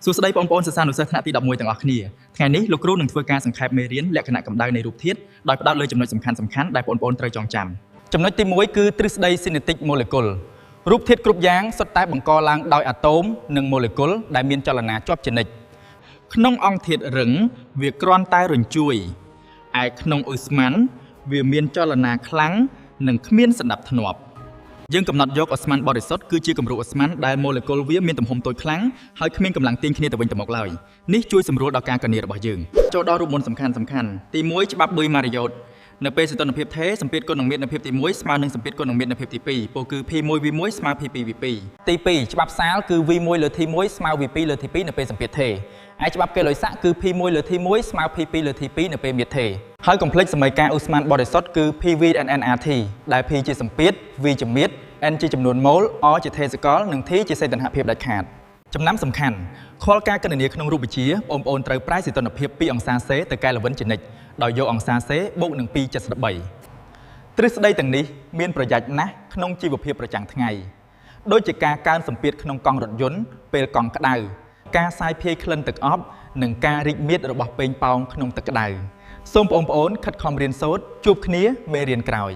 សួស្តីបងប្អូនសិស្សានុសិស្សថ្នាក់ទី11ទាំងអស់គ្នាថ្ងៃនេះលោកគ្រូនឹងធ្វើការសង្ខេបមេរៀនលក្ខណៈកម្ដៅនៃរូបធាតុដោយផ្ដោតលើចំណុចសំខាន់ៗដែលបងប្អូនត្រូវចងចាំចំណុចទី1គឺទ្រឹស្ដីស៊ីនេតិកម៉ូលេគុលរូបធាតុគ្រប់យ៉ាងសុទ្ធតែបង្កឡើងដោយអាតូមនិងម៉ូលេគុលដែលមានចលនាជាប់ជានិច្ចក្នុងអង្គធាតុរឹងវាគ្រាន់តែរញ្ជួយឯក្នុងឧស្ម័នវាមានចលនាខ្លាំងនិងគ្មានសណ្ដាប់ធ្នាប់យើងកំណត់យកឧស្ម័នបរិសុទ្ធគឺជាគំរូឧស្ម័នដែលម៉ូលេគុលវាមានទំហំតូចខ្លាំងហើយគ្មានកម្លាំងទាញគ្នាទៅវិញទៅមកឡើយនេះជួយសម្រួលដល់ការកណនារបស់យើងចូលដល់រូបមន្តសំខាន់ៗទី1ច្បាប់ប៊ុយម៉ារីយ៉ូតនៅពេលសីតុណ្ហភាពថេរសម្ពាធគុណនឹងមាត្រនៅភាពទី1ស្មើនឹងសម្ពាធគុណនឹងមាត្រនៅភាពទី2ពោលគឺ P1V1 ស្មើ P2V2 ទី2ច្បាប់សាលគឺ V1 លើ T1 ស្មើ V2 លើ T2 នៅពេលសម្ពាធថេរឯច្បាប់កេឡូយស័កគឺ P1 លើ T1 ស្មើ P2 លើ T2 នៅពេលមាត្រថេរហើយកុំភ្លេចសមីការឧស្ម័នបរិសុទ្ធគឺ PV and nRT ដែល P ជាសម្ពាធ V ជាមាត្រ N ជាចំនួនម៉ូល R ជាថេរសកលនិង T ជាសីតុណ្ហភាពដាច់ខាតចំណាំសំខាន់ខលការគណនាក្នុងរូបវិទ្យាបងប្អូនត្រូវប្រែសីតុណ្ហភាព2អង្សាសេទៅកែលវិនជានិច្ចដោយយកអង្សាសេបូកនឹង2.73ទ្រឹស្ដីទាំងនេះមានប្រយោជន៍ណាស់ក្នុងជីវភាពប្រចាំថ្ងៃដូចជាការកើនសម្ពាធក្នុងកង់រថយន្តពេលកង់ក្តៅការសាយភាយក្លិនទឹកអប់និងការរីកមាឌរបស់ប៉េងប៉ោងក្នុងទឹកក្តៅសូមបងប្អូនខិតខំរៀនសូត្រជួបគ្នាមេរៀនក្រោយ